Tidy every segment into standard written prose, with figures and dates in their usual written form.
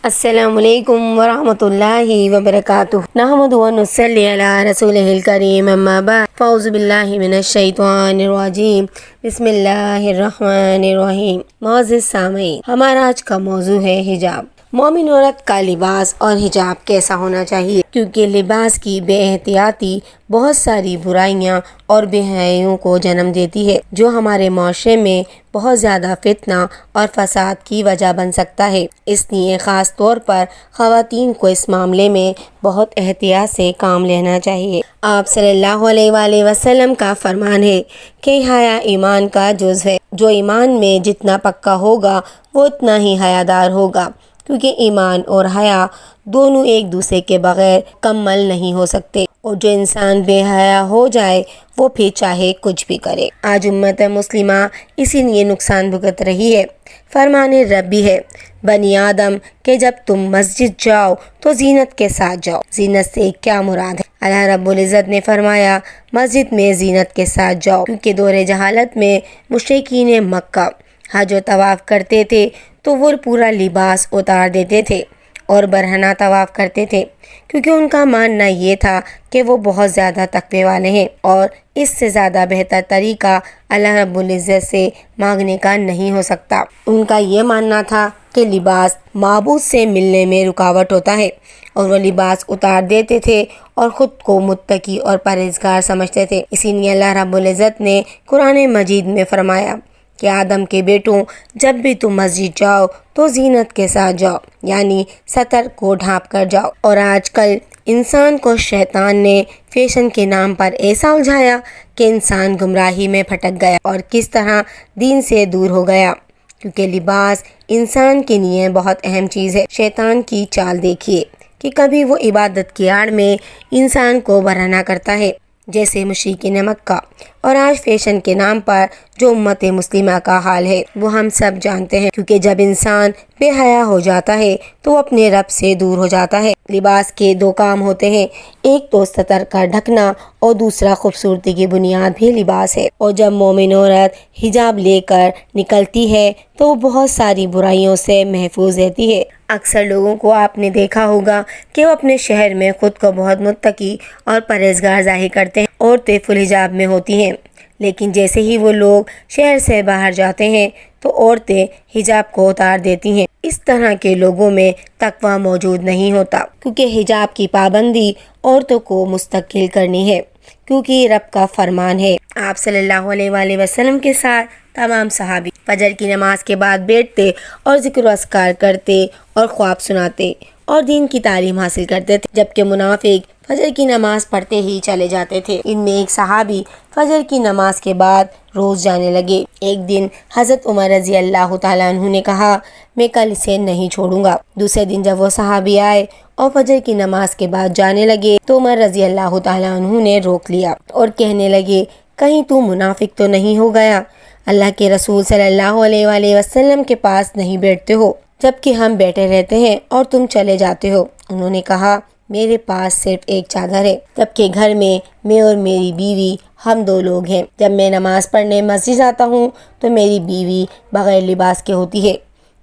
السلام علیکم ورحمۃ اللہ وبرکاتہ نحمد و نصلی علی رسولہ الکریم اما بعد فاعوذ باللہ من الشیطان الرجیم بسم اللہ الرحمن الرحیم۔ معزز سامعین، ہمارا آج کا موضوع ہے حجاب۔ مومن عورت کا لباس اور حجاب کیسا ہونا چاہیے، کیونکہ لباس کی بے احتیاطی بہت ساری برائیاں اور بے حیائیوں کو جنم دیتی ہے، جو ہمارے معاشرے میں بہت زیادہ فتنہ اور فساد کی وجہ بن سکتا ہے۔ اس لیے خاص طور پر خواتین کو اس معاملے میں بہت احتیاط سے کام لینا چاہیے۔ آپ صلی اللہ علیہ وآلہ وسلم کا فرمان ہے کہ حیا ایمان کا جز ہے۔ جو ایمان میں جتنا پکا ہوگا وہ اتنا ہی حیادار ہوگا، کیونکہ ایمان اور حیا دونوں ایک دوسرے کے بغیر مکمل نہیں ہو سکتے، اور جو انسان بے حیا ہو جائے وہ پھر چاہے کچھ بھی کرے۔ آج امت مسلمہ اسی لیے نقصان بھگت رہی ہے۔ فرمان ربی ہے بنی آدم کہ جب تم مسجد جاؤ تو زینت کے ساتھ جاؤ۔ زینت سے کیا مراد ہے؟ اللہ رب العزت نے فرمایا مسجد میں زینت کے ساتھ جاؤ، کیونکہ دور جہالت میں مشرکین مکہ حج و طواف کرتے تھے تو وہ پورا لباس اتار دیتے تھے اور برہنہ طواف کرتے تھے، کیونکہ ان کا ماننا یہ تھا کہ وہ بہت زیادہ تقوی والے ہیں، اور اس سے زیادہ بہتر طریقہ اللہ رب العزت سے مانگنے کا نہیں ہو سکتا۔ ان کا یہ ماننا تھا کہ لباس معبود سے ملنے میں رکاوٹ ہوتا ہے، اور وہ لباس اتار دیتے تھے اور خود کو متقی اور پرہیزگار سمجھتے تھے۔ اسی لیے اللہ رب العزت نے قرآن مجید میں فرمایا کہ آدم کے بیٹوں، جب بھی تم مسجد جاؤ تو زینت کے ساتھ جاؤ، یعنی ستر کو ڈھانپ کر جاؤ۔ اور آج کل انسان کو شیطان نے فیشن کے نام پر ایسا الجھایا کہ انسان گمراہی میں پھٹک گیا اور کس طرح دین سے دور ہو گیا، کیونکہ لباس انسان کے لیے بہت اہم چیز ہے۔ شیطان کی چال دیکھیے کہ کبھی وہ عبادت کی آڑ میں انسان کو برہنہ کرتا ہے، جیسے مشرکین مکہ، اور آج فیشن کے نام پر جو امت مسلمہ کا حال ہے وہ ہم سب جانتے ہیں، کیونکہ جب انسان بے حیا ہو جاتا ہے تو وہ اپنے رب سے دور ہو جاتا ہے۔ لباس کے دو کام ہوتے ہیں، ایک تو ستر کا ڈھکنا اور دوسرا خوبصورتی کی بنیاد بھی لباس ہے۔ اور جب مومن عورت حجاب لے کر نکلتی ہے تو وہ بہت ساری برائیوں سے محفوظ رہتی ہے۔ اکثر لوگوں کو آپ نے دیکھا ہوگا کہ وہ اپنے شہر میں خود کو بہت متقی اور پرہیزگار ظاہر کرتے ہیں، عورتیں فل حجاب میں ہوتی ہیں، لیکن جیسے ہی وہ لوگ شہر سے باہر جاتے ہیں تو عورتیں حجاب کو اتار دیتی ہیں۔ اس طرح کے لوگوں میں تقوی موجود نہیں ہوتا، کیونکہ حجاب کی پابندی عورتوں کو مستقل کرنی ہے، کیونکہ رب کا فرمان ہے۔ آپ صلی اللہ علیہ وآلہ وسلم کے ساتھ تمام صحابی فجر کی نماز کے بعد بیٹھتے اور ذکر و اذکار کرتے اور خواب سناتے اور دین کی تعلیم حاصل کرتے تھے، جبکہ منافق فجر کی نماز پڑھتے ہی چلے جاتے تھے۔ ان میں ایک صحابی فجر کی نماز کے بعد روز جانے لگے۔ ایک دن حضرت عمر رضی اللہ تعالیٰ عنہ نے کہا میں کل اسے نہیں چھوڑوں گا۔ دوسرے دن جب وہ صحابی آئے اور فجر کی نماز کے بعد جانے لگے تو عمر رضی اللہ تعالیٰ عنہ نے روک لیا اور کہنے لگے کہیں تو منافق تو نہیں ہو گیا؟ اللہ کے رسول صلی اللہ علیہ وآلہ وسلم کے پاس نہیں بیٹھتے ہو، جبکہ ہم بیٹھے رہتے ہیں اور تم چلے جاتے ہو۔ انہوں نے کہا میرے پاس صرف ایک چادر ہے، جبکہ گھر میں اور میری بیوی ہم دو لوگ ہیں۔ جب میں نماز پڑھنے مسجد جاتا ہوں تو میری بیوی بغیر لباس کے ہوتی ہے۔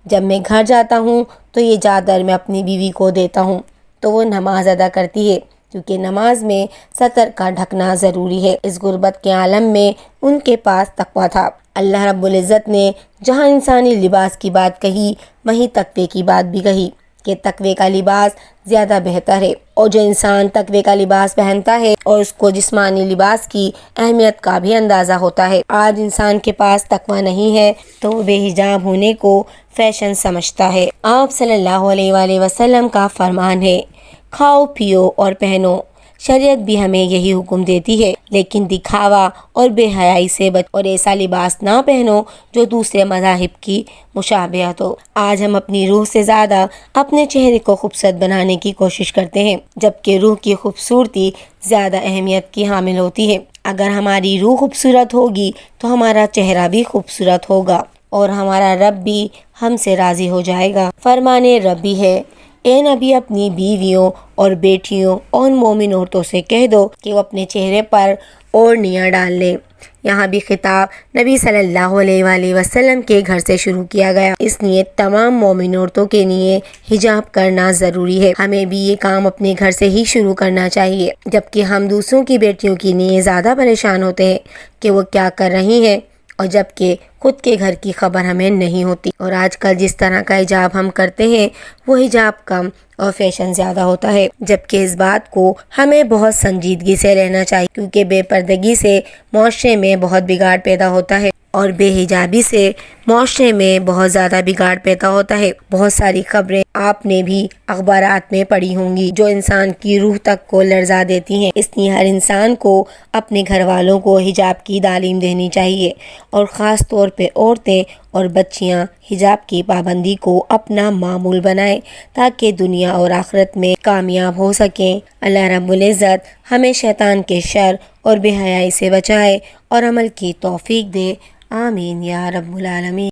جب میں گھر جاتا ہوں تو یہ چادر میں اپنی بیوی کو دیتا ہوں تو وہ نماز ادا کرتی ہے، کیونکہ نماز میں ستر کا ڈھکنا ضروری ہے۔ اس غربت کے عالم میں ان کے پاس تقویٰ تھا۔ اللہ رب العزت نے جہاں انسانی لباس کی بات کہی وہیں تقوی کی بات بھی کہی کہ تقوی کا لباس زیادہ بہتر ہے، اور جو انسان تقوی کا لباس پہنتا ہے اور اس کو جسمانی لباس کی اہمیت کا بھی اندازہ ہوتا ہے۔ آج انسان کے پاس تقوی نہیں ہے تو وہ بے حجاب ہونے کو فیشن سمجھتا ہے۔ آپ صلی اللہ علیہ وآلہ وسلم کا فرمان ہے کھاؤ پیو اور پہنو۔ شریعت بھی ہمیں یہی حکم دیتی ہے، لیکن دکھاوا اور بے حیائی سے بچ اور ایسا لباس نہ پہنو جو دوسرے مذاہب کی مشابہت ہو۔ آج ہم اپنی روح سے زیادہ اپنے چہرے کو خوبصورت بنانے کی کوشش کرتے ہیں، جبکہ روح کی خوبصورتی زیادہ اہمیت کی حامل ہوتی ہے۔ اگر ہماری روح خوبصورت ہوگی تو ہمارا چہرہ بھی خوبصورت ہوگا اور ہمارا رب بھی ہم سے راضی ہو جائے گا۔ فرمان ربی ہے اے نبی اپنی بیویوں اور بیٹیوں اور مومن عورتوں سے کہہ دو کہ وہ اپنے چہرے پر اوڑھنیاں ڈال لیں، یہاں بھی خطاب نبی صلی اللہ علیہ وآلہ وسلم کے گھر سے شروع کیا گیا، اس لیے تمام مومن عورتوں کے لیے حجاب کرنا ضروری ہے۔ ہمیں بھی یہ کام اپنے گھر سے ہی شروع کرنا چاہیے، جبکہ ہم دوسروں کی بیٹیوں کے لیے زیادہ پریشان ہوتے ہیں کہ وہ کیا کر رہی ہیں، اور جبکہ خود کے گھر کی خبر ہمیں نہیں ہوتی۔ اور آج کل جس طرح کا حجاب ہم کرتے ہیں وہ حجاب کم اور فیشن زیادہ ہوتا ہے، جبکہ اس بات کو ہمیں بہت سنجیدگی سے لینا چاہیے، کیونکہ بے پردگی سے معاشرے میں بہت بگاڑ پیدا ہوتا ہے، اور بے حجابی سے معاشرے میں بہت زیادہ بگاڑ پیدا ہوتا ہے۔ بہت ساری خبریں آپ نے بھی اخبارات میں پڑھی ہوں گی جو انسان کی روح تک کو لرزا دیتی ہیں، اس لیے ہر انسان کو اپنے گھر والوں کو حجاب کی تعلیم دینی چاہیے، اور خاص طور پہ عورتیں اور بچیاں حجاب کی پابندی کو اپنا معمول بنائیں تاکہ دنیا اور آخرت میں کامیاب ہو سکیں۔ اللہ رب العزت ہمیں شیطان کے شر اور بے حیائی سے بچائے اور عمل کی توفیق دے، آمین یا رب العالمین۔